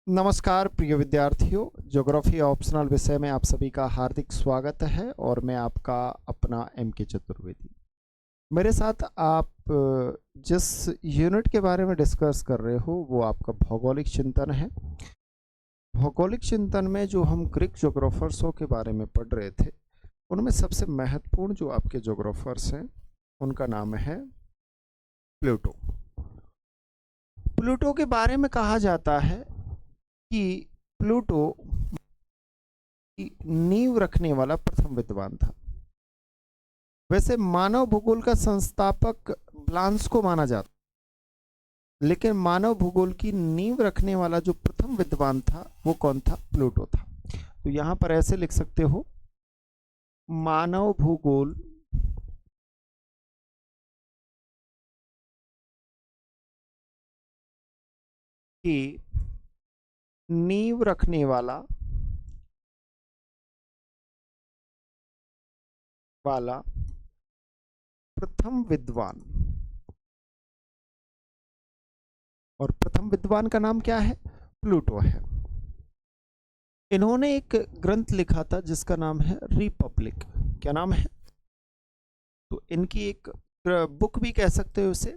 नमस्कार प्रिय विद्यार्थियों, ज्योग्राफी ऑप्शनल विषय में आप सभी का हार्दिक स्वागत है और मैं आपका अपना M.K. चतुर्वेदी। मेरे साथ आप जिस यूनिट के बारे में डिस्कस कर रहे हो वो आपका भौगोलिक चिंतन है। भौगोलिक चिंतन में जो हम ग्रीक ज्योग्राफर्सों के बारे में पढ़ रहे थे, उनमें सबसे महत्वपूर्ण जो आपके ज्योग्राफर्स हैं उनका नाम है प्लूटो। प्लूटो के बारे में कहा जाता है कि प्लूटो की नींव रखने वाला प्रथम विद्वान था। वैसे मानव भूगोल का संस्थापक ब्लांस को माना जाता, लेकिन मानव भूगोल की नींव रखने वाला जो प्रथम विद्वान था वो कौन था? प्लूटो था। तो यहां पर ऐसे लिख सकते हो, मानव भूगोल की नींव रखने वाला प्रथम विद्वान, और प्रथम विद्वान का नाम क्या है? प्लूटो है। इन्होंने एक ग्रंथ लिखा था जिसका नाम है रिपब्लिक। क्या नाम है? तो इनकी एक बुक भी कह सकते हो, उसे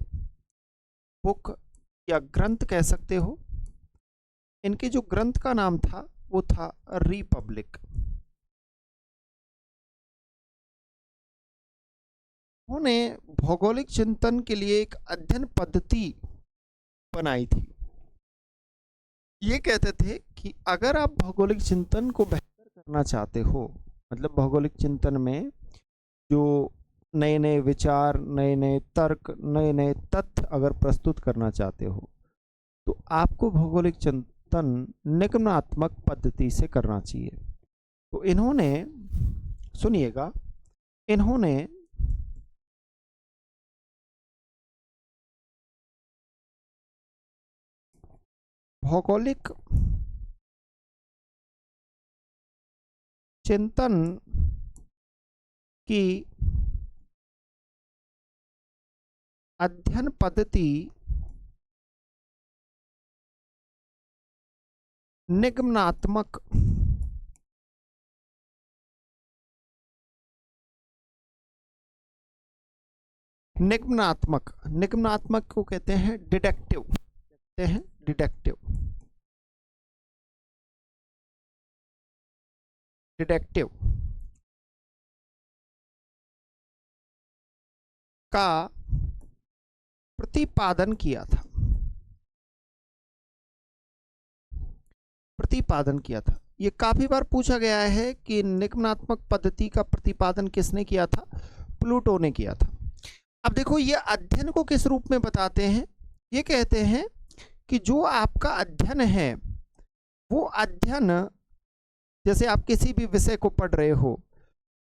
बुक या ग्रंथ कह सकते हो। इनके जो ग्रंथ का नाम था वो था रिपब्लिक। उन्होंने भौगोलिक चिंतन के लिए एक अध्ययन पद्धति बनाई थी। ये कहते थे कि अगर आप भौगोलिक चिंतन को बेहतर करना चाहते हो, मतलब भौगोलिक चिंतन में जो नए नए विचार, नए नए तर्क, नए नए तथ्य अगर प्रस्तुत करना चाहते हो, तो आपको भौगोलिक चिंतन निगमनात्मक पद्धति से करना चाहिए। तो इन्होंने, सुनिएगा, इन्होंने भौगोलिक चिंतन की अध्ययन पद्धति निगमनात्मक निगमनात्मक को कहते हैं डिडक्टिव, कहते हैं डिडक्टिव का प्रतिपादन किया था। ये काफी बार पूछा गया है कि निगमनात्मक पद्धति का प्रतिपादन किसने किया था? प्लूटो ने किया था। अब देखो, ये अध्ययन को किस रूप में बताते हैं? ये कहते हैं कि जो आपका अध्ययन है वो अध्ययन, जैसे आप किसी भी विषय को पढ़ रहे हो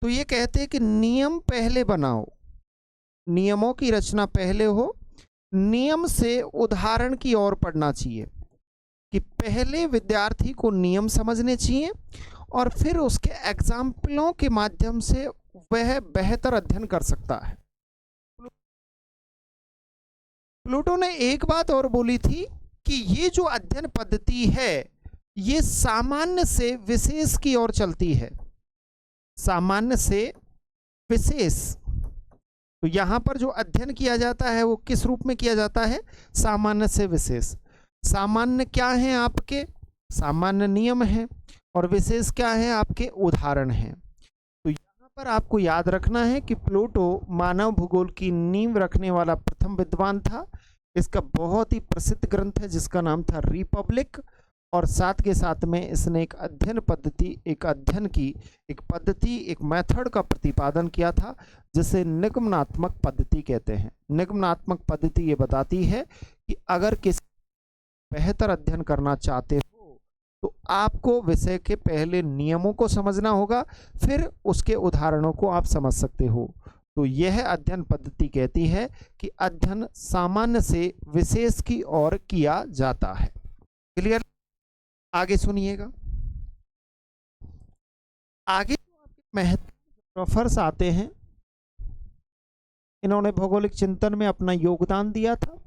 तो ये कहते हैं कि नियम पहले बनाओ, नियमों की रचना पहले हो, नियम से उदाहरण की ओर पढ़ना चाहिए। कि पहले विद्यार्थी को नियम समझने चाहिए और फिर उसके एग्जाम्पलों के माध्यम से वह बेहतर अध्ययन कर सकता है। प्लूटो ने एक बात और बोली थी कि ये जो अध्ययन पद्धति है ये सामान्य से विशेष की ओर चलती है। सामान्य से विशेष। तो यहां पर जो अध्ययन किया जाता है वो किस रूप में किया जाता है? सामान्य से विशेष। सामान्य क्या है? आपके सामान्य नियम है, और विशेष क्या है? आपके उदाहरण हैं। तो यहाँ पर आपको याद रखना है कि प्लूटो मानव भूगोल की नींव रखने वाला प्रथम विद्वान था। इसका बहुत ही प्रसिद्ध ग्रंथ है जिसका नाम था रिपब्लिक, और साथ के साथ में इसने एक अध्ययन पद्धति, एक अध्ययन की एक पद्धति, एक मेथड का प्रतिपादन किया था जिसे निगमनात्मक पद्धति कहते हैं। निगमनात्मक पद्धति ये बताती है कि अगर किसी बेहतर अध्ययन करना चाहते हो तो आपको विषय के पहले नियमों को समझना होगा, फिर उसके उदाहरणों को आप समझ सकते हो। तो यह अध्ययन पद्धति कहती है कि अध्ययन सामान्य से विशेष की ओर किया जाता है। क्लियर? आगे सुनिएगा। आगे महत्वपूर्ण ज्योग्राफर्स आते हैं, इन्होंने भौगोलिक चिंतन में अपना योगदान दिया था,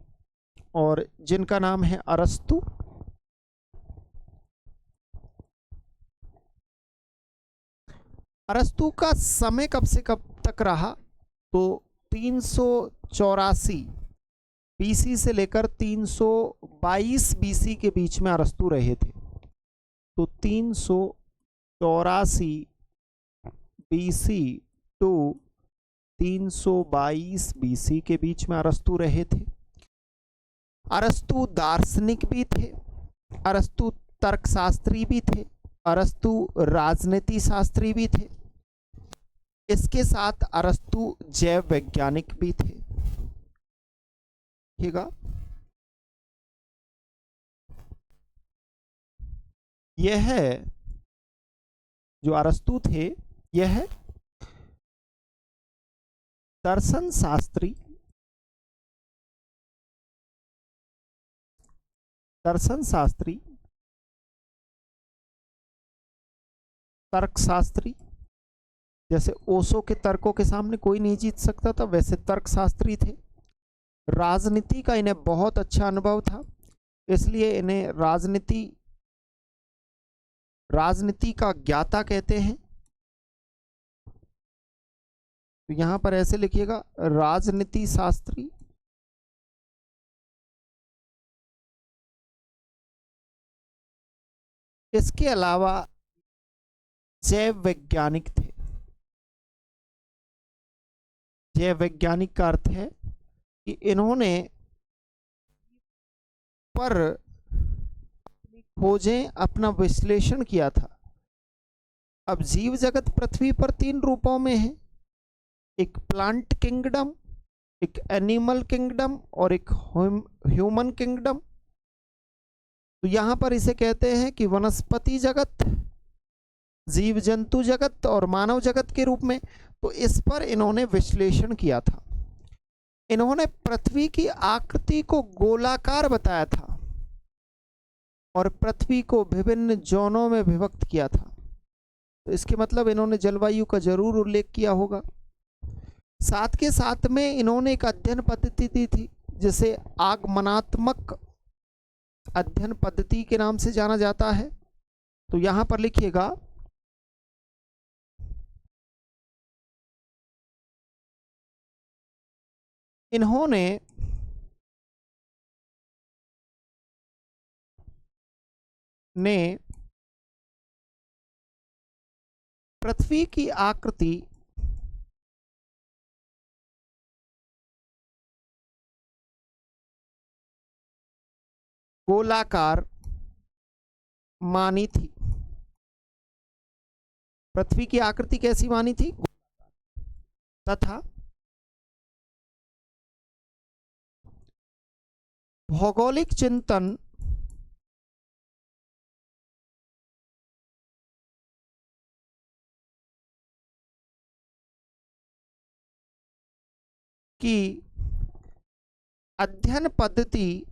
और जिनका नाम है अरस्तु। अरस्तु का समय कब से कब तक रहा? तो 384 बीसी से लेकर 322 बीसी के बीच में अरस्तु रहे थे। तो 384 बीसी टू 322 बीसी के बीच में अरस्तु रहे थे। अरस्तु दार्शनिक भी थे, अरस्तु तर्कशास्त्री भी थे, अरस्तु राजनीति शास्त्री भी थे। इसके साथ अरस्तु जैव वैज्ञानिक भी थे। ठीक है, यह जो अरस्तु थे यह दर्शन शास्त्री, तर्कशास्त्री, जैसे ओशो के तर्कों के सामने कोई नहीं जीत सकता था, वैसे तर्कशास्त्री थे। राजनीति का इन्हें बहुत अच्छा अनुभव था, इसलिए इन्हें राजनीति का ज्ञाता कहते हैं। तो यहां पर ऐसे लिखिएगा, राजनीति शास्त्री। इसके अलावा जैव वैज्ञानिक थे। जैव वैज्ञानिक का अर्थ है कि इन्होंने पर खोजें, अपना विश्लेषण किया था। अब जीव जगत पृथ्वी पर 3 रूपों में है, एक प्लांट किंगडम, एक एनिमल किंगडम और एक ह्यूमन किंगडम। तो यहां पर इसे कहते हैं कि वनस्पति जगत, जीव जंतु जगत और मानव जगत के रूप में। तो इस पर इन्होंने विश्लेषण किया था। इन्होंने पृथ्वी की आकृति को गोलाकार बताया था और पृथ्वी को विभिन्न जोनों में विभक्त किया था। तो इसके मतलब इन्होंने जलवायु का जरूर उल्लेख किया होगा। साथ के साथ में इन्होंने एक अध्ययन पद्धति दी थी जिसे आगमनात्मक अध्ययन पद्धति के नाम से जाना जाता है। तो यहां पर लिखिएगा, इन्होंने पृथ्वी की आकृति गोलाकार मानी थी। पृथ्वी की आकृति कैसी मानी थी? तथा भौगोलिक चिंतन की अध्ययन पद्धति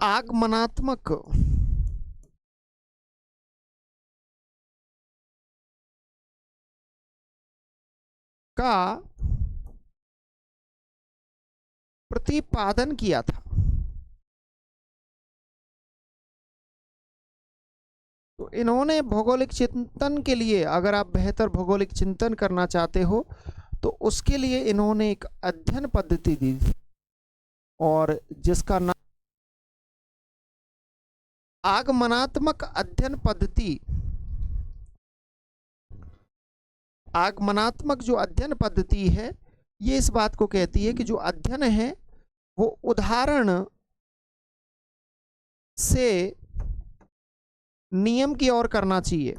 आगमनात्मक का प्रतिपादन किया था। तो इन्होंने भौगोलिक चिंतन के लिए, अगर आप बेहतर भौगोलिक चिंतन करना चाहते हो तो उसके लिए इन्होंने एक अध्ययन पद्धति दी थी और जिसका नाम आगमनात्मक अध्ययन पद्धति। आगमनात्मक जो अध्ययन पद्धति है ये इस बात को कहती है कि जो अध्ययन है वो उदाहरण से नियम की ओर करना चाहिए,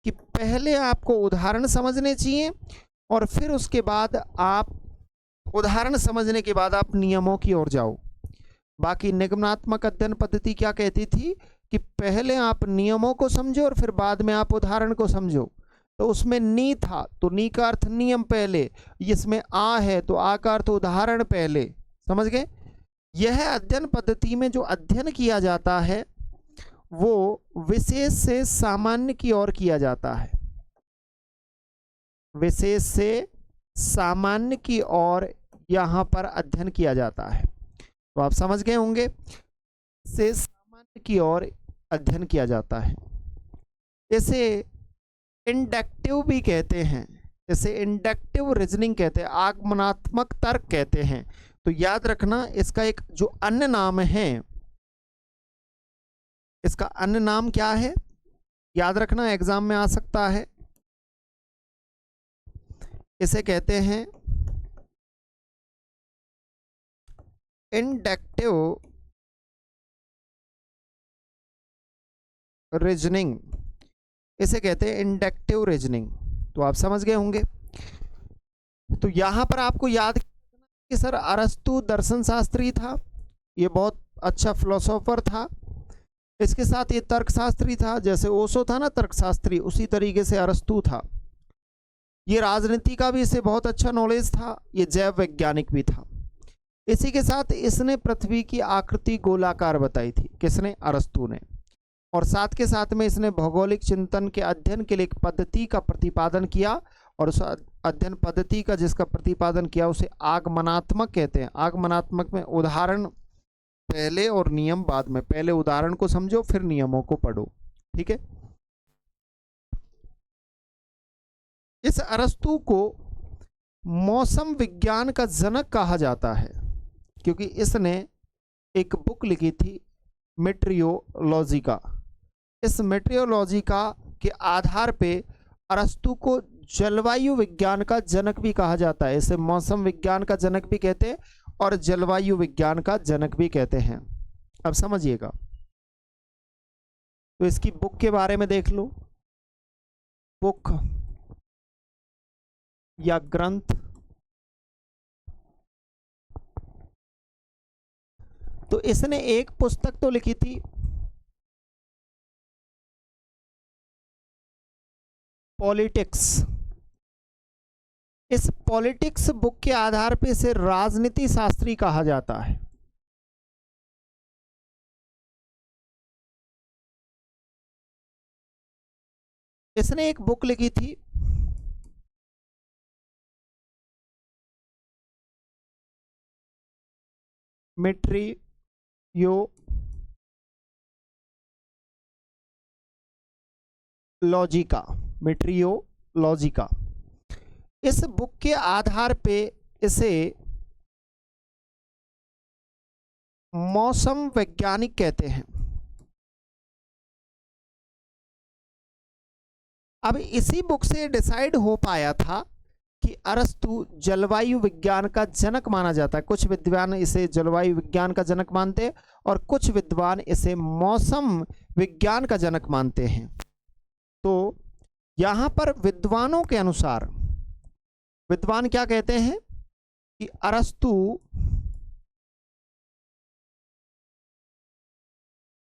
कि पहले आपको उदाहरण समझने चाहिए और फिर उसके बाद आप उदाहरण समझने के बाद आप नियमों की ओर जाओ। बाकी निगमनात्मक अध्ययन पद्धति क्या कहती थी कि पहले आप नियमों को समझो और फिर बाद में आप उदाहरण को समझो। तो उसमें नी था तो नी का अर्थ नियम पहले, इसमें आ है तो आ का अर्थ उदाहरण पहले। समझ गए? यह अध्ययन पद्धति में जो अध्ययन किया जाता है वो विशेष से सामान्य की ओर किया जाता है, विशेष से सामान्य की ओर यहां पर अध्ययन किया जाता है। तो आप समझ गए होंगे। से सामान्य की ओर अध्ययन किया जाता है। इसे इंडक्टिव भी कहते हैं, इसे इंडक्टिव रीजनिंग कहते हैं, आगमनात्मक तर्क कहते हैं। तो याद रखना इसका एक जो अन्य नाम है, इसका अन्य नाम क्या है, याद रखना एग्जाम में आ सकता है। इसे कहते हैं इंडक्टिव रीजनिंग, इसे कहते हैं इंडक्टिव रीजनिंग। तो आप समझ गए होंगे। तो यहां पर आपको याद कि सर अरस्तु दर्शन शास्त्री था, ये बहुत अच्छा फिलोसोफर था। इसके साथ ये तर्कशास्त्री था, जैसे ओशो था ना तर्कशास्त्री, उसी तरीके से अरस्तु था। ये राजनीति का भी इसे बहुत अच्छा नॉलेज था, ये जैव वैज्ञानिक भी था। इसी के साथ इसने पृथ्वी की आकृति गोलाकार बताई थी, किसने, अरस्तु ने। और साथ के साथ में इसने भौगोलिक चिंतन के अध्ययन के लिए एक पद्धति का प्रतिपादन किया, और उस अध्ययन पद्धति का जिसका प्रतिपादन किया उसे आगमनात्मक कहते हैं। आगमनात्मक में उदाहरण पहले और नियम बाद में, पहले उदाहरण को समझो फिर नियमों को पढ़ो, ठीक है। इस अरस्तु को मौसम विज्ञान का जनक कहा जाता है, क्योंकि इसने एक बुक लिखी थी मेट्रियोलॉजिका। इस मेट्रियोलॉजिका के आधार पे अरस्तु को जलवायु विज्ञान का जनक भी कहा जाता है। इसे मौसम विज्ञान का जनक भी कहते हैं और जलवायु विज्ञान का जनक भी कहते हैं। अब समझिएगा। तो इसकी बुक के बारे में देख लो, बुक या ग्रंथ। तो इसने एक पुस्तक तो लिखी थी पॉलिटिक्स। इस पॉलिटिक्स बुक के आधार पे इसे राजनीति शास्त्री कहा जाता है। इसने एक बुक लिखी थी मेट्रियोलॉजिका। इस बुक के आधार पे इसे मौसम वैज्ञानिक कहते हैं। अब इसी बुक से डिसाइड हो पाया था कि अरस्तु जलवायु विज्ञान का जनक माना जाता है। कुछ विद्वान इसे जलवायु विज्ञान का जनक मानते हैं और कुछ विद्वान इसे मौसम विज्ञान का जनक मानते हैं। तो यहां पर विद्वानों के अनुसार, विद्वान क्या कहते हैं कि अरस्तु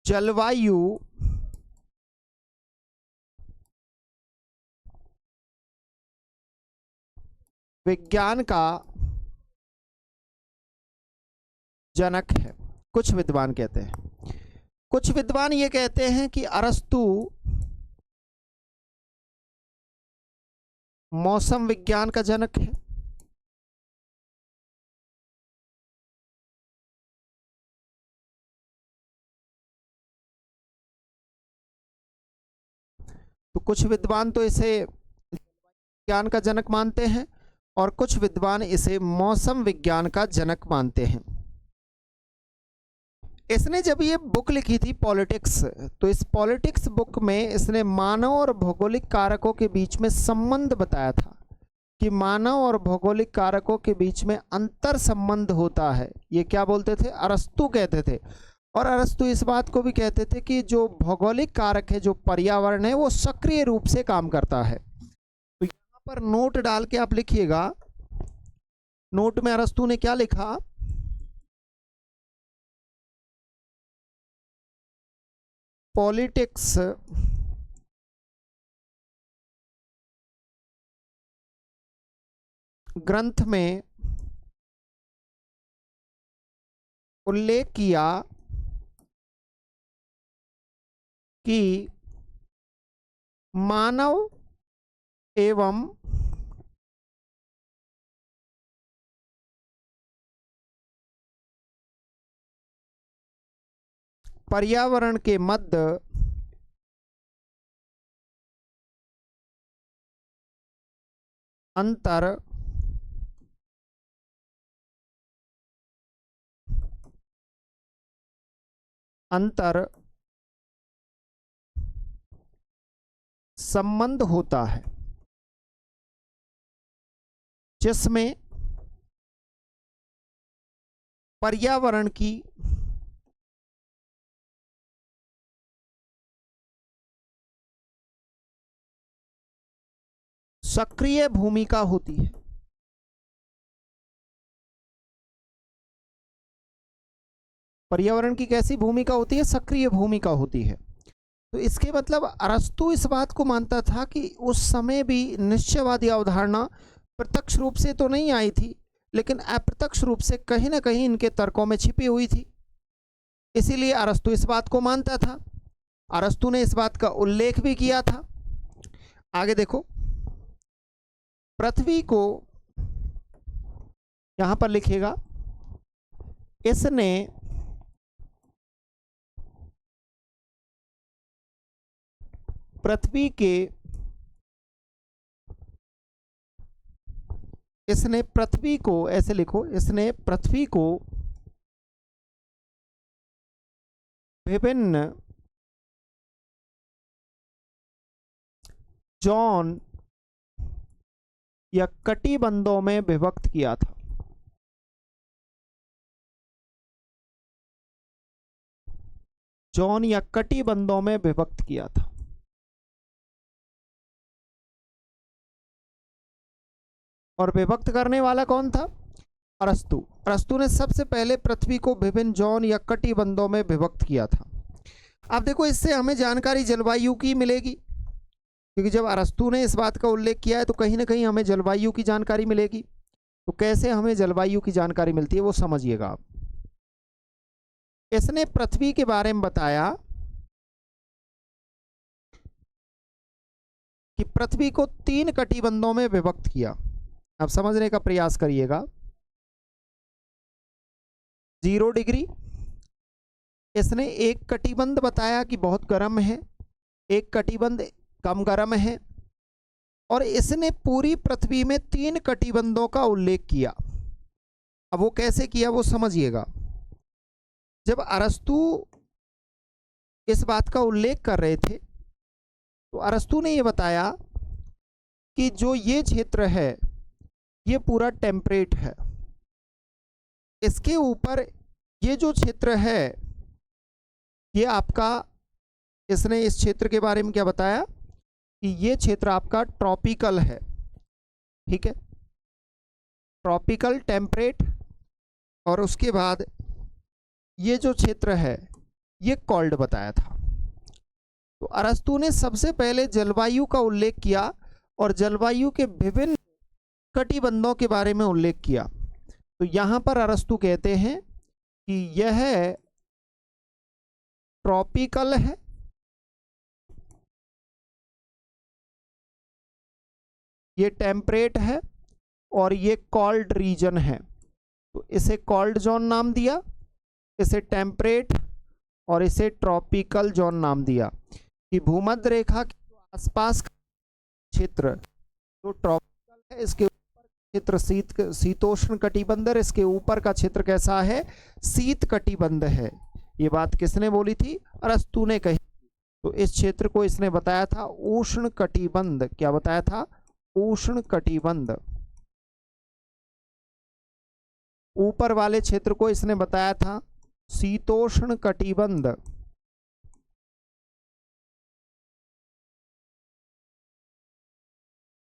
जलवायु विज्ञान का जनक है, कुछ विद्वान कहते हैं। कुछ विद्वान ये कहते हैं कि अरस्तु मौसम विज्ञान का जनक है। तो कुछ विद्वान तो इसे विज्ञान का जनक मानते हैं और कुछ विद्वान इसे मौसम विज्ञान का जनक मानते हैं। इसने जब ये बुक लिखी थी पॉलिटिक्स, तो इस पॉलिटिक्स बुक में इसने मानव और भौगोलिक कारकों के बीच में संबंध बताया था कि मानव और भौगोलिक कारकों के बीच में अंतर संबंध होता है। ये क्या बोलते थे, अरस्तु कहते थे। और अरस्तु इस बात को भी कहते थे कि जो भौगोलिक कारक है, जो पर्यावरण है, वो सक्रिय रूप से काम करता है। तो यहाँ पर नोट डाल के आप लिखिएगा, नोट में अरस्तु ने क्या लिखा, पॉलिटिक्स ग्रंथ में उल्लेख किया कि मानव एवं पर्यावरण के मध्य अंतर संबंध होता है, जिसमें पर्यावरण की सक्रिय भूमिका होती है। पर्यावरण की कैसी भूमिका होती है? सक्रिय भूमिका होती है। तो इसके मतलब अरस्तु इस बात को मानता था कि उस समय भी निश्चयवादी अवधारणा प्रत्यक्ष रूप से तो नहीं आई थी, लेकिन अप्रत्यक्ष रूप से कहीं ना कहीं इनके तर्कों में छिपी हुई थी। इसीलिए अरस्तु इस बात को मानता था। अरस्तु ने इस बात का उल्लेख भी किया था। आगे देखो, पृथ्वी को यहां पर लिखेगा, इसने पृथ्वी के इसने पृथ्वी को, ऐसे लिखो, इसने पृथ्वी को विभिन्न जोन या कटिबंधों में विभक्त किया था। जोन या कटिबंधों में विभक्त किया था। और विभक्त करने वाला कौन था? अरस्तु। अरस्तु ने सबसे पहले पृथ्वी को विभिन्न जोन या कटिबंधों में विभक्त किया था। अब देखो, इससे हमें जानकारी जलवायु की मिलेगी, क्योंकि जब अरस्तु ने इस बात का उल्लेख किया है तो कहीं ना कहीं हमें जलवायु की जानकारी मिलेगी। तो कैसे हमें जलवायु की जानकारी मिलती है वो समझिएगा आप। इसने पृथ्वी के बारे में बताया कि पृथ्वी को 3 कटिबंधों में विभक्त किया। अब समझने का प्रयास करिएगा। 0 डिग्री, इसने एक कटिबंध बताया कि बहुत गर्म है, एक कटिबंध कम गर्म है, और इसने पूरी पृथ्वी में 3 कटिबंधों का उल्लेख किया। अब वो कैसे किया वो समझिएगा। जब अरस्तु इस बात का उल्लेख कर रहे थे तो अरस्तु ने ये बताया कि जो ये क्षेत्र है ये पूरा टेम्परेट है, इसके ऊपर ये जो क्षेत्र है ये आपका, इसने इस क्षेत्र के बारे में क्या बताया कि ये क्षेत्र आपका ट्रॉपिकल है। ठीक है, ट्रॉपिकल, टेम्परेट, और उसके बाद ये जो क्षेत्र है ये कोल्ड बताया था। तो अरस्तु ने सबसे पहले जलवायु का उल्लेख किया और जलवायु के विभिन्न कटिबंधों के बारे में उल्लेख किया। तो यहां पर अरस्तु कहते हैं कि यह ट्रॉपिकल है, ये टेम्परेट है, और ये कोल्ड रीजन है। तो इसे कोल्ड जोन नाम दिया, इसे टेम्परेट और इसे ट्रॉपिकल जोन नाम दिया। कि भूमध्य रेखा के आसपास का क्षेत्र जो ट्रॉपिकल है, इसके ऊपर क्षेत्र शीतोष्ण कटिबंध, इसके ऊपर का क्षेत्र कैसा है? शीत कटिबंध है। ये बात किसने बोली थी? अरस्तु ने कही। तो इस क्षेत्र को इसने बताया था उष्ण कटिबंध। क्या बताया था? उष्ण कटिबंध। ऊपर वाले क्षेत्र को इसने बताया था शीतोष्ण कटिबंध।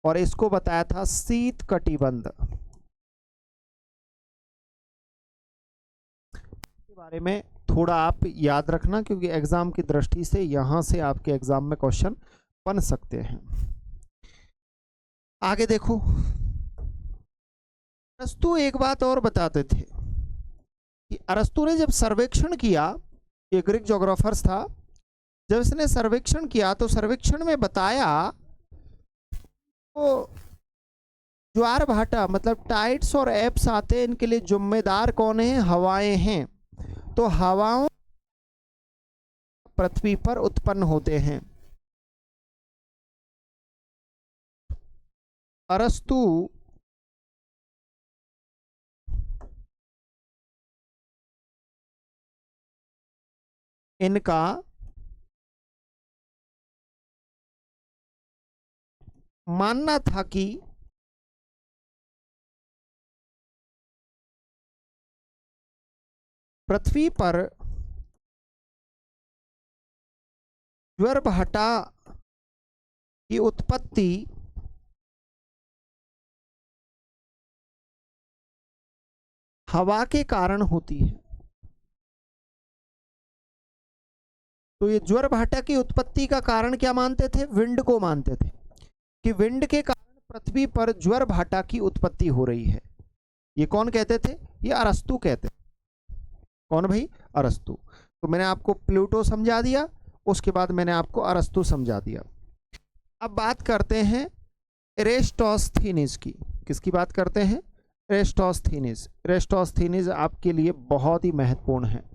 और इसको बताया था शीत कटिबंध। इसके बारे में थोड़ा आप याद रखना, क्योंकि एग्जाम की दृष्टि से यहां से आपके एग्जाम में क्वेश्चन बन सकते हैं। आगे देखो, अरस्तु एक बात और बताते थे कि अरस्तु ने जब सर्वेक्षण किया, ये ग्रीक ज्योग्राफर्स था, जब इसने सर्वेक्षण किया तो सर्वेक्षण में बताया तो ज्वारभाटा मतलब टाइड्स और एप्स आते हैं, इनके लिए जिम्मेदार कौन है? हवाएं हैं। तो हवाओं पृथ्वी पर उत्पन्न होते हैं। अरस्तु इनका मानना था कि पृथ्वी पर ज्वारभाटा की उत्पत्ति हवा के कारण होती है। तो ये ज्वारभाटा की उत्पत्ति का कारण क्या मानते थे? विंड को मानते थे कि विंड के कारण पृथ्वी पर ज्वारभाटा की उत्पत्ति हो रही है। ये कौन कहते थे? ये अरस्तु कहते थे। कौन भाई? अरस्तु। तो मैंने आपको प्लूटो समझा दिया, उसके बाद मैंने आपको अरस्तु समझा दिया। अब बात करते हैं एरेस्टोस्थीनिस की। किसकी बात करते हैं? एरेस्टोस्थीनिस। एरेस्टोस्थीनिस आपके लिए बहुत ही महत्वपूर्ण है।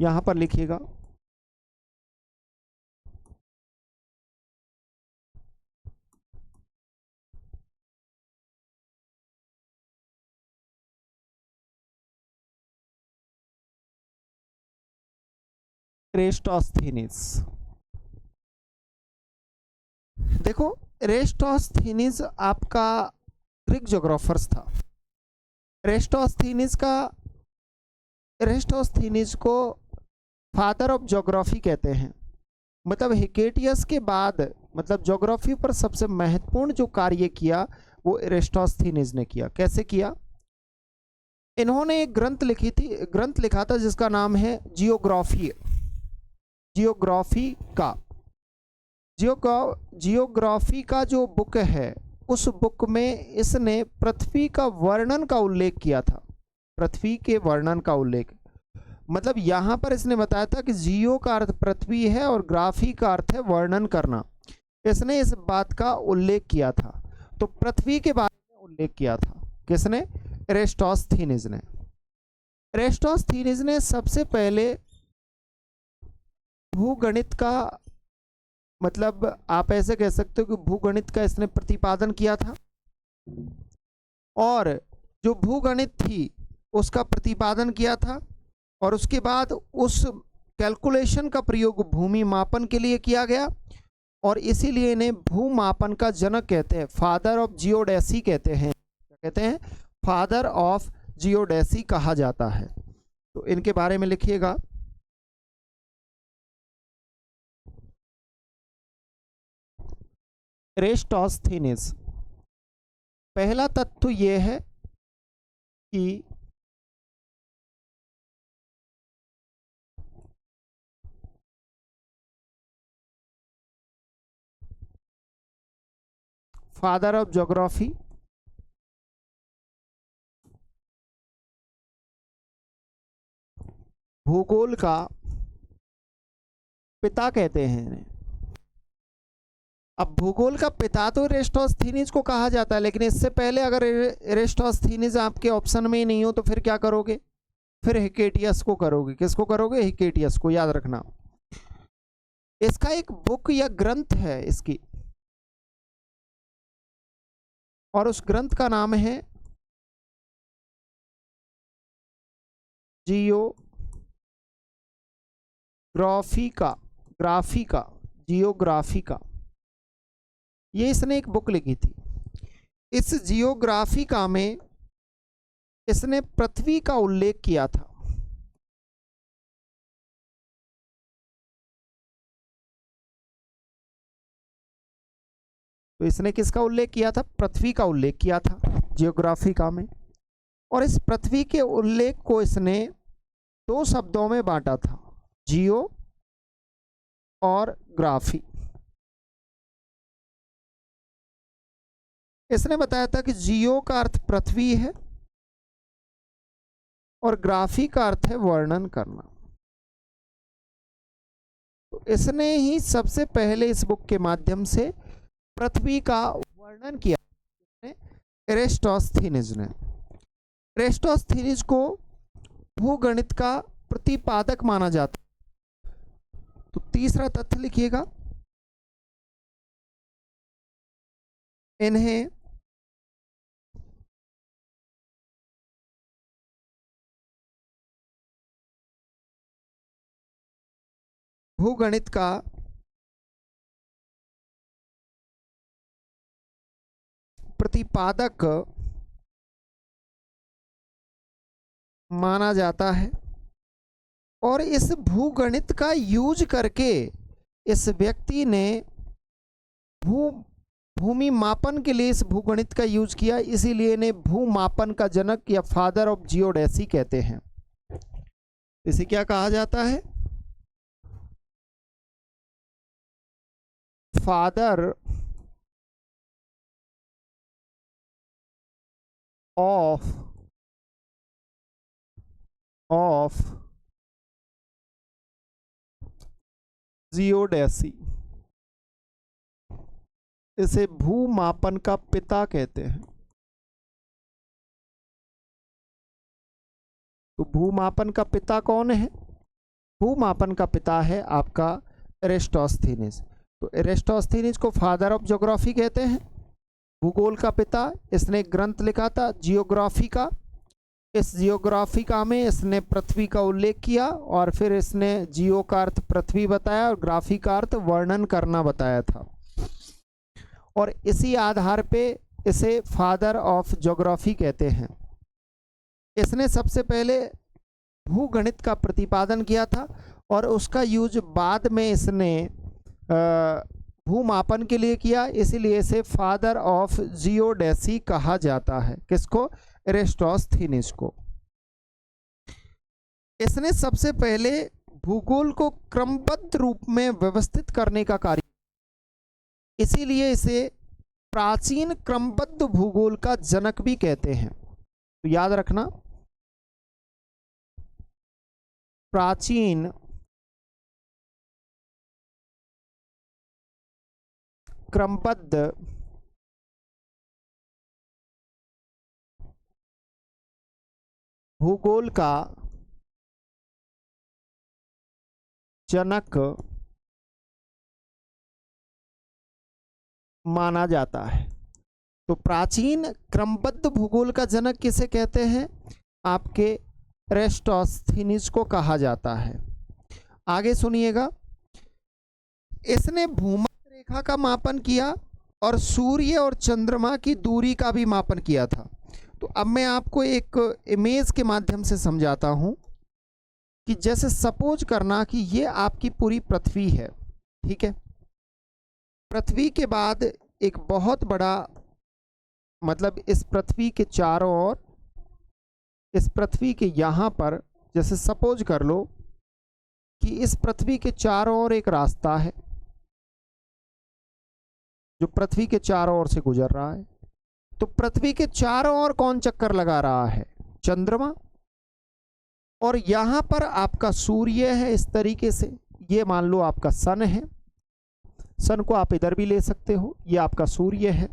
यहां पर लिखिएगा एरेस्टोस्थीनिस। देखो, एरेस्टोस्थीनिस आपका ग्रीक ज्योग्राफर्स था। एरेस्टोस्थीनिस को फादर ऑफ ज्योग्राफी कहते हैं। मतलब हिकेटियस के बाद, मतलब ज्योग्राफी पर सबसे महत्वपूर्ण जो कार्य किया वो एरेस्टोस्थीनिस ने किया। कैसे किया? इन्होंने एक ग्रंथ लिखा था जिसका नाम है जियोग्राफी का जो बुक है, उस बुक में इसने पृथ्वी का वर्णन का उल्लेख किया था। पृथ्वी के वर्णन का उल्लेख, मतलब यहां पर इसने बताया था कि जियो का अर्थ पृथ्वी है और ग्राफी का अर्थ है वर्णन करना। इसने इस बात का उल्लेख किया था। तो पृथ्वी के बारे में उल्लेख किया था। किसने? एरेस्टोस्थीनिस ने। एरेस्टोस्थीनिस ने सबसे पहले भूगणित का, मतलब आप ऐसे कह सकते हो कि भूगणित का इसने प्रतिपादन किया था। और जो भूगणित थी उसका प्रतिपादन किया था, और उसके बाद उस कैलकुलेशन का प्रयोग भूमि मापन के लिए किया गया, और इसीलिए इन्हें भूमापन का जनक कहते हैं। फादर ऑफ जियोडेसी कहते हैं। क्या कहते हैं? फादर ऑफ जियोडेसी कहा जाता है। तो इनके बारे में लिखिएगा। एरेस्टोस्थीनिस, पहला तथ्य यह है कि फादर ऑफ ज्योग्राफी, भूगोल का पिता कहते हैं इन्हें। अब भूगोल का पिता तो एरेस्टोस्थीनिस को कहा जाता है, लेकिन इससे पहले अगर एरेस्टोस्थीनिस आपके ऑप्शन में ही नहीं हो तो फिर क्या करोगे? फिर हिकेटियस को करोगे। किसको करोगे? हिकेटियस को। याद रखना, इसका एक बुक या ग्रंथ है इसकी, और उस ग्रंथ का नाम है जियोग्राफिका। ये इसने एक बुक लिखी थी। इस जियोग्राफिका में इसने पृथ्वी का उल्लेख किया था। तो इसने किसका उल्लेख किया था? पृथ्वी का उल्लेख किया था जियोग्राफिका में। और इस पृथ्वी के उल्लेख को इसने दो शब्दों में बांटा था, जियो और ग्राफी। इसने बताया था कि जियो का अर्थ पृथ्वी है और ग्राफी का अर्थ है वर्णन करना। तो इसने ही सबसे पहले इस बुक के माध्यम से पृथ्वी का वर्णन किया, एरेस्टोस्थीनिस ने। एरेस्टोस्थेनीज को भूगणित का प्रतिपादक माना जाता है। तो तीसरा तथ्य लिखिएगा, इन्हें भूगणित का प्रतिपादक माना जाता है और इस भूगणित का यूज करके इस व्यक्ति ने भूमि मापन के लिए इस भूगणित का यूज किया, इसीलिए इन्हें भूमापन का जनक या फादर ऑफ जियोडेसी कहते हैं। इसे क्या कहा जाता है? फादर ऑफ जियोडेसी, इसे भूमापन का पिता कहते हैं। तो भूमापन का पिता कौन है? भूमापन का पिता है आपका एरेस्टोस्थेनीज। तो एरेस्टोस्थेनीज को फादर ऑफ ज्योग्राफी कहते हैं, भूगोल का पिता। इसने ग्रंथ लिखा था जियोग्राफी का। इस जियोग्राफी का में इसने पृथ्वी का उल्लेख किया और फिर इसने जियो का अर्थ पृथ्वी बताया और ग्राफी का अर्थ वर्णन करना बताया था, और इसी आधार पे इसे फादर ऑफ ज्योग्राफी कहते हैं। इसने सबसे पहले भूगणित का प्रतिपादन किया था और उसका यूज बाद में इसने भूमापन के लिए किया, इसीलिए इसे फादर ऑफ जियोडेसी कहा जाता है। किसको? एरेस्टोस्थेनीज को। इसने सबसे पहले भूगोल को क्रमबद्ध रूप में व्यवस्थित करने का कार्य, इसीलिए इसे प्राचीन क्रमबद्ध भूगोल का जनक भी कहते हैं। तो याद रखना, प्राचीन क्रमबद्ध भूगोल का जनक माना जाता है। तो प्राचीन क्रमबद्ध भूगोल का जनक किसे कहते हैं? आपके एरेस्टोस्थेनीज को कहा जाता है। आगे सुनिएगा, इसने भूमध्य रेखा का मापन किया और सूर्य और चंद्रमा की दूरी का भी मापन किया था। तो अब मैं आपको एक इमेज के माध्यम से समझाता हूं कि जैसे सपोज करना कि ये आपकी पूरी पृथ्वी है, ठीक है। पृथ्वी के बाद एक बहुत बड़ा, मतलब इस पृथ्वी के चारों ओर, इस पृथ्वी के यहाँ पर जैसे सपोज कर लो कि इस पृथ्वी के चारों ओर एक रास्ता है जो पृथ्वी के चारों ओर से गुजर रहा है। तो पृथ्वी के चारों ओर कौन चक्कर लगा रहा है? चंद्रमा। और यहां पर आपका सूर्य है। इस तरीके से ये मान लो आपका सन है, सन को आप इधर भी ले सकते हो, ये आपका सूर्य है।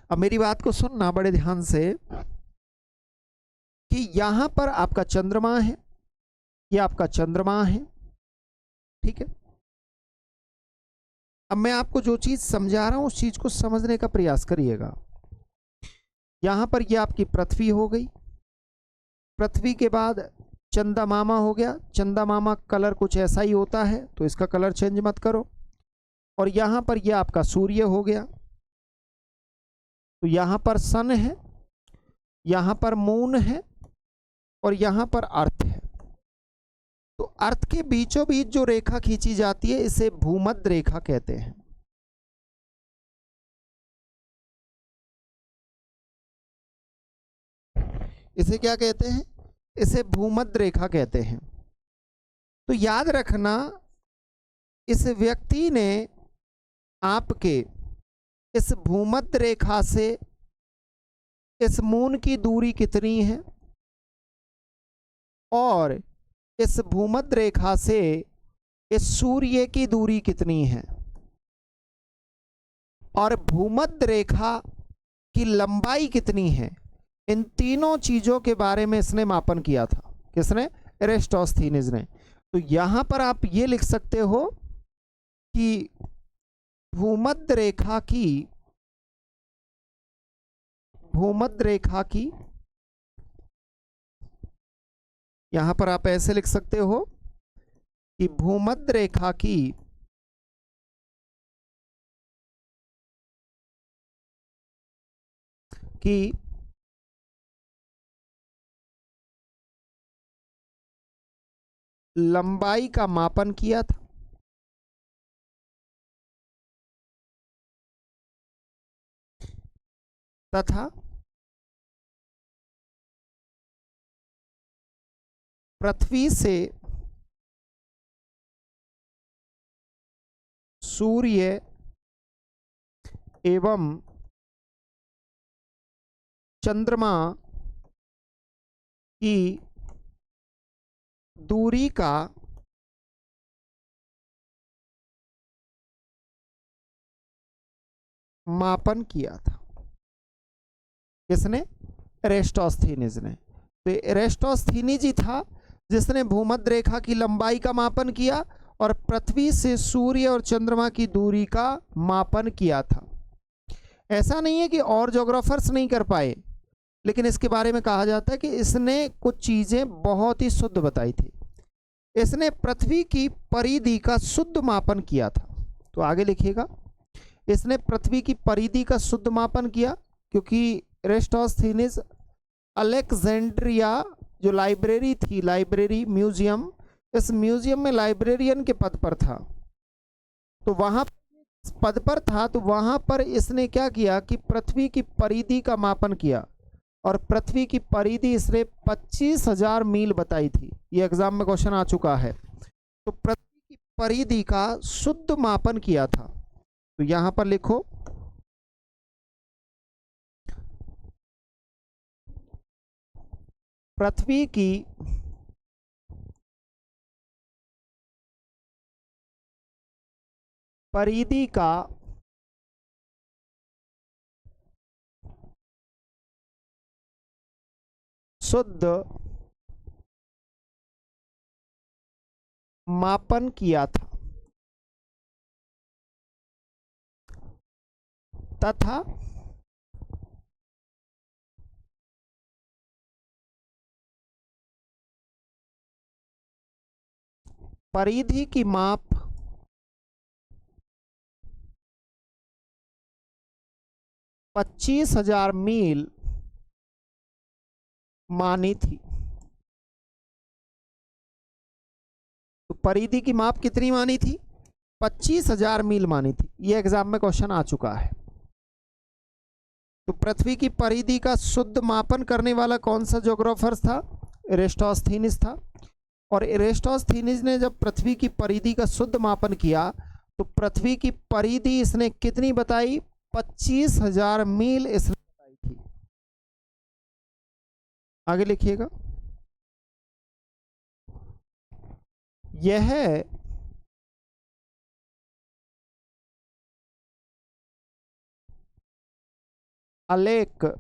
अब मेरी बात को सुनना बड़े ध्यान से कि यहां पर आपका चंद्रमा है, ये आपका चंद्रमा है, ठीक है। अब मैं आपको जो चीज समझा रहा हूं उस चीज को समझने का प्रयास करिएगा। यहां पर ये आपकी पृथ्वी हो गई, पृथ्वी के बाद चंदा मामा हो गया। चंदा मामा कलर कुछ ऐसा ही होता है, तो इसका कलर चेंज मत करो। और यहां पर ये आपका सूर्य हो गया। तो यहां पर सन है, यहां पर मून है और यहां पर अर्थ है। तो अर्थ के बीचों बीच जो रेखा खींची जाती है इसे भूमध्य रेखा कहते हैं। इसे क्या कहते हैं? इसे भूमध्य रेखा कहते हैं। तो याद रखना, इस व्यक्ति ने आपके इस भूमध्य रेखा से इस मून की दूरी कितनी है और इस भूमध्य रेखा से इस सूर्य की दूरी कितनी है, और भूमध्य रेखा की लंबाई कितनी है, इन तीनों चीजों के बारे में इसने मापन किया था। किसने? एरेस्टोस्थीनिस ने। तो यहां पर आप ये लिख सकते हो कि भूमध्य रेखा की यहां पर आप ऐसे लिख सकते हो कि भूमध्य रेखा की लंबाई का मापन किया था। तथा पृथ्वी से सूर्य एवं चंद्रमा की दूरी का मापन किया था। किसने? एरेस्टोस्थीनिस ने। तो एरेस्टोस्थीनिस ही था जिसने भूमध्य रेखा की लंबाई का मापन किया और पृथ्वी से सूर्य और चंद्रमा की दूरी का मापन किया था। ऐसा नहीं है कि और ज्योग्राफर्स नहीं कर पाए, लेकिन इसके बारे में कहा जाता है कि इसने कुछ चीजें बहुत ही शुद्ध बताई थी। इसने पृथ्वी की परिधि का शुद्ध मापन किया था। तो आगे लिखिएगा, इसने पृथ्वी की परिधि का शुद्ध मापन किया, क्योंकि एरेस्टोस्थीनिस अलेक्जेंड्रिया जो लाइब्रेरी थी, लाइब्रेरी म्यूजियम, इस म्यूजियम में लाइब्रेरियन के पद पर था। तो वहां पद पर था, तो वहां पर इसने क्या किया कि पृथ्वी की परिधि का मापन किया और पृथ्वी की परिधि इसने 25,000 मील बताई थी। ये एग्जाम में क्वेश्चन आ चुका है। तो पृथ्वी की परिधि का शुद्ध मापन किया था। तो यहां पर लिखो, पृथ्वी की परिधि का शुद्ध मापन किया था तथा परिधि की माप 25,000 मील मानी थी। तो परिधि की माप कितनी मानी थी? 25,000 मील मानी थी। यह एग्जाम में क्वेश्चन आ चुका है। तो पृथ्वी की परिधि का शुद्ध मापन करने वाला कौन सा ज्योग्राफर था? एरेस्टोस्थीनिस था। और एरेस्टोस्थीनिस ने जब पृथ्वी की परिधि का शुद्ध मापन किया तो पृथ्वी की परिधि इसने कितनी बताई? 25,000 मील इसने बताई थी। आगे लिखिएगा, यह अलेक्जेंड्रिया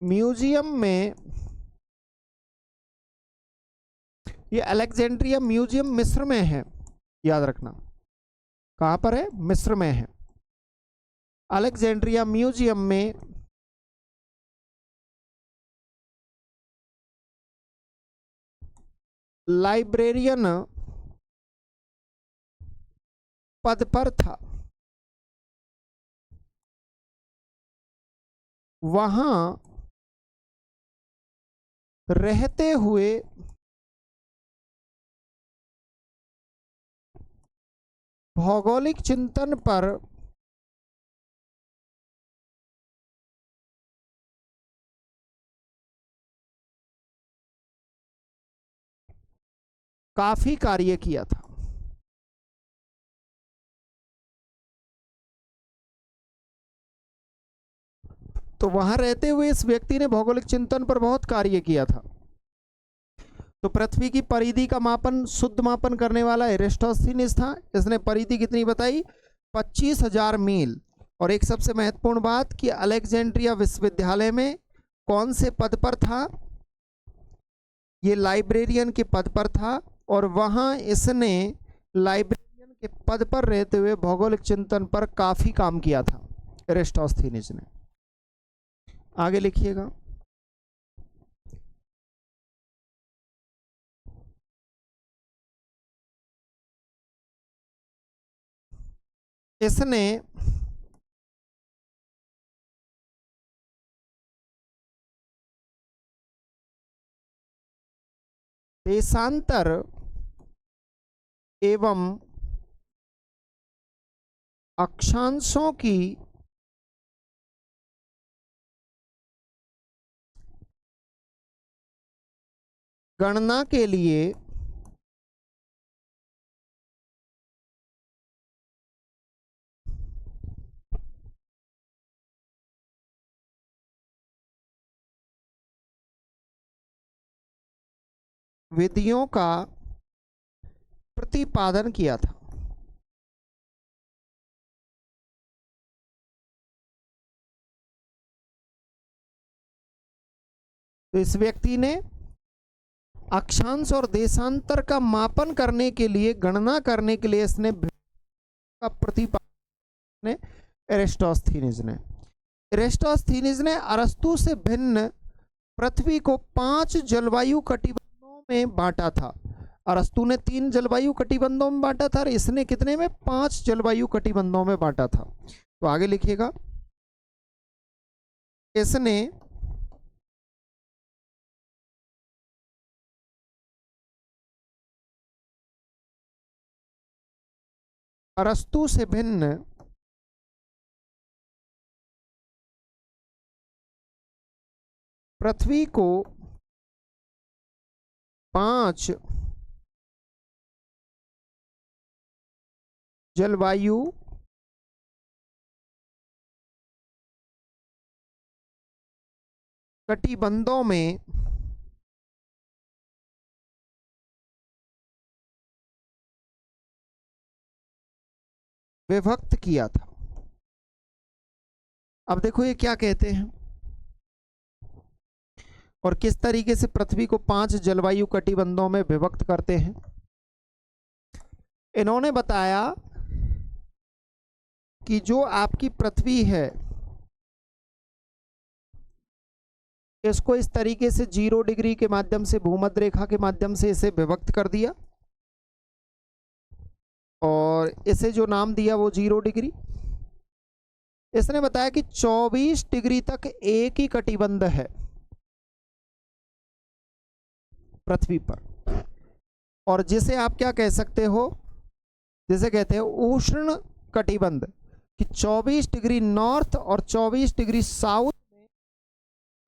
म्यूजियम में, ये अलेक्जेंड्रिया म्यूजियम मिस्र में है, याद रखना। कहां पर है? मिस्र में है। अलेक्जेंड्रिया म्यूजियम में लाइब्रेरियन पद पर था। वहां रहते हुए भौगोलिक चिंतन पर काफी कार्य किया था। तो वहां रहते हुए इस व्यक्ति ने भौगोलिक चिंतन पर बहुत कार्य किया था। तो पृथ्वी की परिधि का मापन, शुद्ध मापन करने वाला एरिस्टोस्थीनिस था। इसने परिधि कितनी बताई? 25,000 मील। और एक सबसे महत्वपूर्ण बात कि अलेक्जेंड्रिया विश्वविद्यालय में कौन से पद पर था? ये लाइब्रेरियन के पद पर था, और वहाँ इसने लाइब्रेरियन के पद पर रहते हुए भौगोलिक चिंतन पर काफ़ी काम किया था एरिस्टोस्थीनिस ने। आगे लिखिएगा। इसने देशांतर एवं अक्षांशों की गणना के लिए विधियों का प्रतिपादन किया था। तो इस व्यक्ति ने अक्षांश और देशांतर का मापन करने के लिए, गणना करने के लिए इसने का प्रतिपादन एरिस्टोस्थीनिस ने अरस्तु से भिन्न पृथ्वी को 5 जलवायु कटिबंधों में बांटा था। अरस्तु ने 3 जलवायु कटिबंधों में बांटा था और इसने कितने में? 5 जलवायु कटिबंधों में बांटा था। तो आगे लिखिएगा। इसने अरस्तु से भिन्न पृथ्वी को 5 जलवायु कटिबंधों में विभक्त किया था। अब देखो ये क्या कहते हैं और किस तरीके से पृथ्वी को 5 जलवायु कटिबंधों में विभक्त करते हैं। इन्होंने बताया कि जो आपकी पृथ्वी है इसको इस तरीके से 0 डिग्री के माध्यम से, भूमध्य रेखा के माध्यम से इसे विभक्त कर दिया और इसे जो नाम दिया वो 0 डिग्री। इसने बताया कि 24 डिग्री तक एक ही कटिबंध है पृथ्वी पर, और जिसे आप क्या कह सकते हो, जिसे कहते हैं उष्ण कटिबंध, कि 24 डिग्री नॉर्थ और 24 डिग्री साउथ में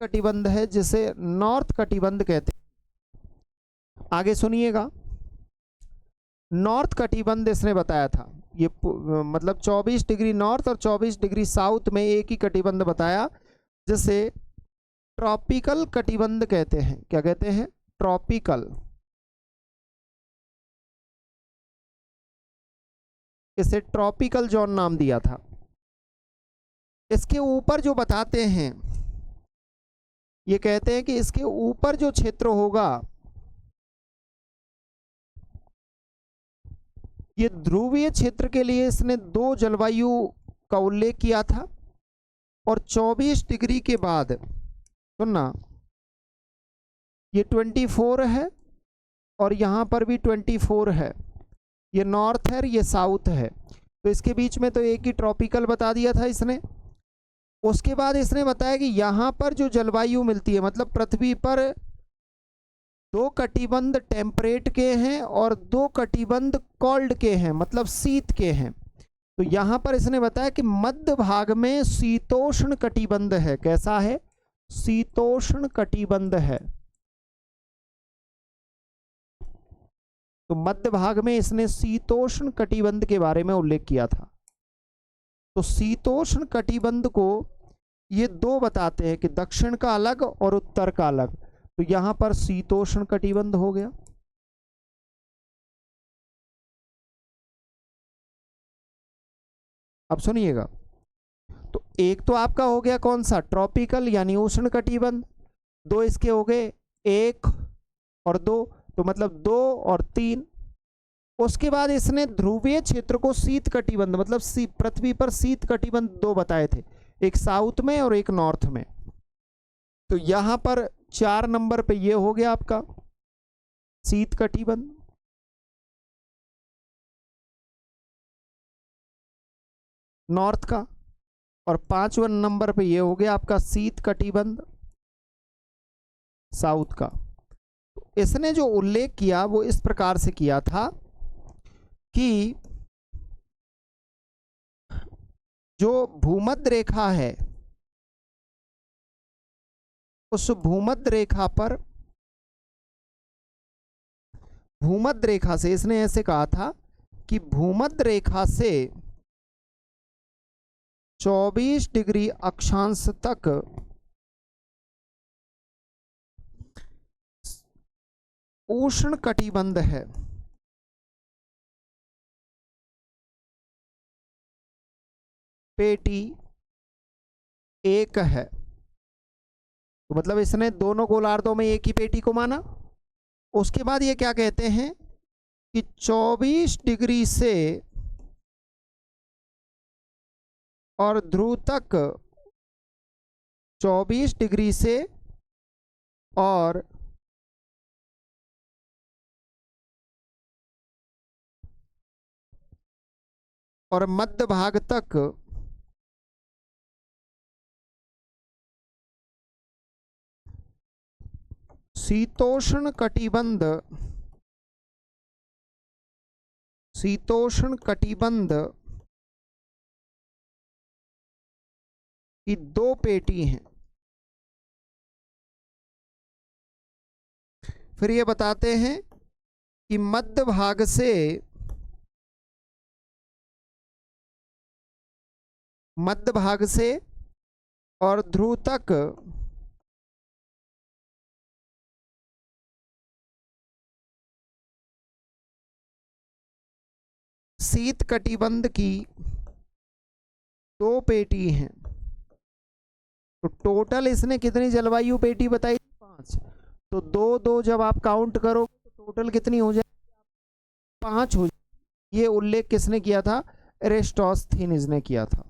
कटिबंध है जिसे नॉर्थ कटिबंध कहते हैं। आगे सुनिएगा। नॉर्थ कटिबंध इसने बताया था, ये मतलब 24 डिग्री नॉर्थ और 24 डिग्री साउथ में एक ही कटिबंध बताया जिसे ट्रॉपिकल कटिबंध कहते हैं। क्या कहते हैं? ट्रॉपिकल। इसे ट्रॉपिकल जोन नाम दिया था। इसके ऊपर जो बताते हैं, ये कहते हैं कि इसके ऊपर जो क्षेत्र होगा ये ध्रुवीय क्षेत्र के लिए इसने 2 जलवायु का उल्लेख किया था, और 24 डिग्री के बाद सुनना, ये 24 है और यहाँ पर भी 24 है, ये नॉर्थ है, ये साउथ है, तो इसके बीच में तो एक ही ट्रॉपिकल बता दिया था इसने। उसके बाद इसने बताया कि यहाँ पर जो जलवायु मिलती है, मतलब पृथ्वी पर 2 कटिबंध टेम्परेट के हैं और 2 कटिबंध कोल्ड के हैं, मतलब शीत के हैं। तो यहाँ पर इसने बताया कि मध्य भाग में शीतोष्ण कटिबंध है। कैसा है? शीतोष्ण कटिबंध है। तो मध्य भाग में इसने शीतोष्ण कटिबंध के बारे में उल्लेख किया था। तो शीतोष्ण कटिबंध को ये 2 बताते हैं कि दक्षिण का अलग और उत्तर का अलग। तो यहां पर शीतोष्ण कटिबंध हो गया। अब सुनिएगा, तो एक तो आपका हो गया कौन सा, ट्रॉपिकल यानी उष्ण कटिबंध। दो इसके हो गए, एक और दो, तो मतलब 2 और 3। उसके बाद इसने ध्रुवीय क्षेत्र को शीत कटिबंध, मतलब पृथ्वी पर शीत कटिबंध 2 बताए थे, एक साउथ में और एक नॉर्थ में। तो यहां पर 4 नंबर पे ये हो गया आपका शीत कटिबंध। नॉर्थ का। और 5वें नंबर पे ये हो गया आपका शीत कटिबंध साउथ का। तो इसने जो उल्लेख किया वो इस प्रकार से किया था कि जो भूमध्य रेखा है, उस भूमध्य रेखा पर, भूमध्य रेखा से, इसने ऐसे कहा था कि भूमध्य रेखा से 24 डिग्री अक्षांश तक उष्ण कटिबंध है। पेटी एक है। तो मतलब इसने दोनों गोलार्धों में एक ही पेटी को माना। उसके बाद ये क्या कहते हैं कि 24 डिग्री से और ध्रुव तक, 24 डिग्री से और मध्य भाग तक शीतोष्ण कटिबंध, शीतोष्ण कटिबंध की 2 पेटी हैं। फिर ये बताते हैं कि मध्य भाग से, मध्य भाग से और ध्रुव तक शीत कटिबंध की 2 पेटी हैं। तो टोटल इसने कितनी जलवायु पेटी बताई, 5। तो 2-2 जब आप काउंट करोगे तो टोटल कितनी हो जाए, 5 हो जाए। ये उल्लेख किसने किया था, एरिस्टोस्थेनीज ने किया था।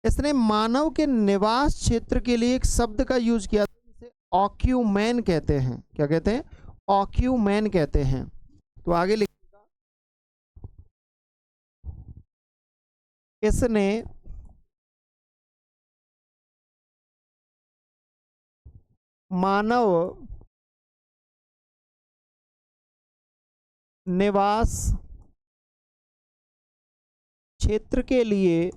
इसने मानव के निवास क्षेत्र के लिए एक शब्द का यूज किया था, जिसे ऑक्यूमेन कहते हैं। क्या कहते हैं, ऑक्यूमेन कहते हैं। तो आगे लिखिएगा, इसने मानव निवास क्षेत्र के लिए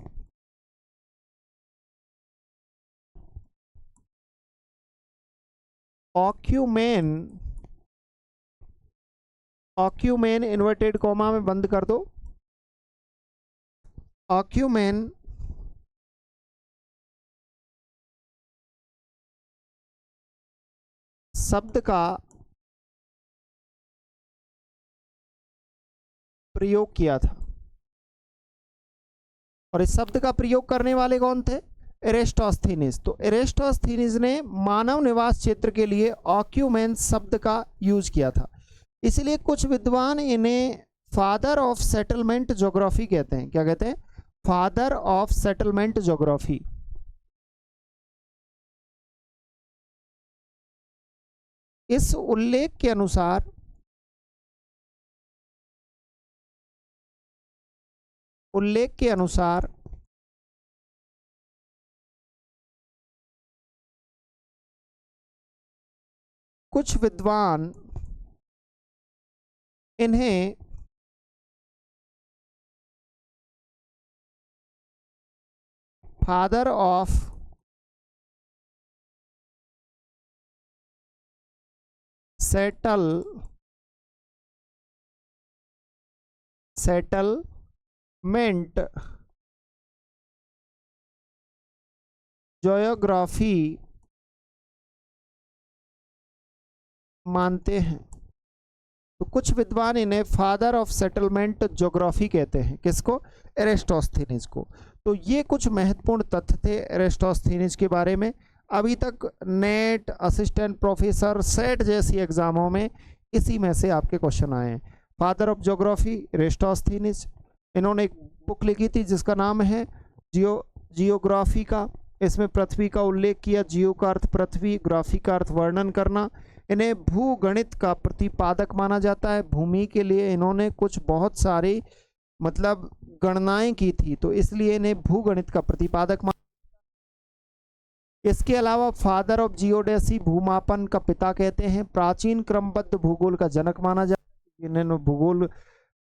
ऑक्यूमेन, ऑक्यूमेन इन्वर्टेड कॉमा में बंद कर दो, ऑक्यूमेन शब्द का प्रयोग किया था। और इस शब्द का प्रयोग करने वाले कौन थे, एरिस्टोस्थेनीज। तो एरिस्टोस्थेनीज ने मानव निवास क्षेत्र के लिए ऑक्यूमेन शब्द का यूज किया था। इसलिए कुछ विद्वान इन्हें फादर ऑफ सेटलमेंट ज्योग्राफी कहते हैं। क्या कहते हैं, फादर ऑफ सेटलमेंट ज्योग्राफी। इस उल्लेख के अनुसार कुछ विद्वान इन्हें फादर ऑफ सेटलमेंट ज्योग्राफी मानते हैं। तो कुछ विद्वान इन्हें फादर ऑफ सेटलमेंट ज्योग्राफी कहते हैं। किसको? एरिस्टोस्थेनिस को। तो ये कुछ महत्वपूर्ण तथ्य थे एरिस्टोस्थेनिस के बारे में। अभी तक नेट, असिस्टेंट प्रोफेसर, सेट जैसी एग्जामों में इसी में से आपके क्वेश्चन आए हैं। Father of geography Eratosthenes. इन्होंने एक बुक लिखी थी जिसका नाम है जियोग्राफी का। इसमें पृथ्वी का उल्लेख किया। जियो का अर्थ पृथ्वी, ग्राफी का अर्थ वर्णन करना। इन्हें भूगणित का प्रतिपादक माना जाता है। भूमि के लिए इन्होंने कुछ बहुत सारी मतलब गणनाएं की थी, तो इसलिए इन्हें भूगणित का प्रतिपादक माना। इसके अलावा फादर ऑफ जियोडेसी, भूमापन का पिता कहते हैं। प्राचीन क्रमबद्ध भूगोल का जनक माना जाता है। इन्होंने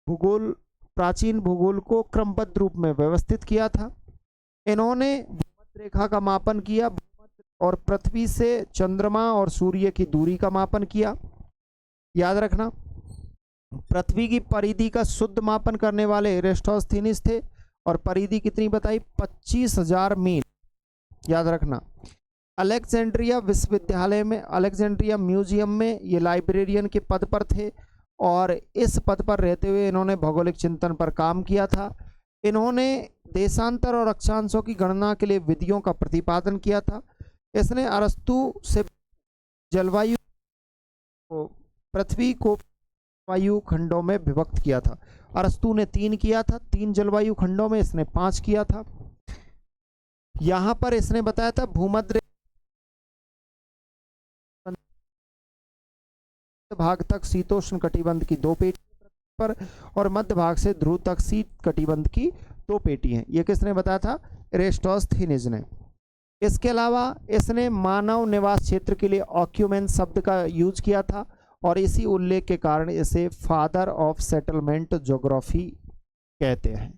भूगोल प्राचीन भूगोल को क्रमबद्ध रूप में व्यवस्थित किया था। इन्होंने भूमध्य रेखा का मापन किया और पृथ्वी से चंद्रमा और सूर्य की दूरी का मापन किया। याद रखना, पृथ्वी की परिधि का शुद्ध मापन करने वाले एरिस्टोस्थेनिस थे और परिधि कितनी बताई? 25,000 मील। याद रखना। अलेक्जेंड्रिया विश्वविद्यालय में, अलेक्जेंड्रिया म्यूजियम में ये लाइब्रेरियन के पद पर थे और इस पद पर रहते हुए इन्होंने भौगोलिक चिंतन पर काम किया था। इन्होंने देशांतर और अक्षांशों की गणना के लिए विधियों का प्रतिपादन किया था। इसने अरस्तु से जलवायु पृथ्वी को जलवायु खंडों में विभक्त किया था। अरस्तु ने 3 किया था, 3 जलवायु खंडों में, इसने 5 किया था। यहां पर इसने बताया था भूमध्य भाग तक शीतोष्ण कटिबंध की 2 पेटी पर और मध्य भाग से ध्रुव तक शीत कटिबंध की 2 पेटी हैं। ये किसने बताया था? एरिस्टोस्थेनिस ने। इसके अलावा इसने मानव निवास क्षेत्र के लिए ऑक्यूमेन शब्द का यूज किया था और इसी उल्लेख के कारण इसे फादर ऑफ सेटलमेंट ज्योग्राफी कहते हैं।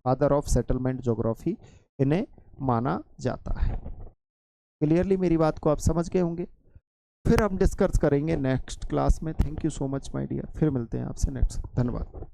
फादर ऑफ सेटलमेंट ज्योग्राफी इन्हें माना जाता है। क्लियरली मेरी बात को आप समझ गए होंगे। फिर हम डिस्कस करेंगे नेक्स्ट क्लास में। Thank you so much my dear. फिर मिलते हैं आपसे नेक्स्ट। धन्यवाद।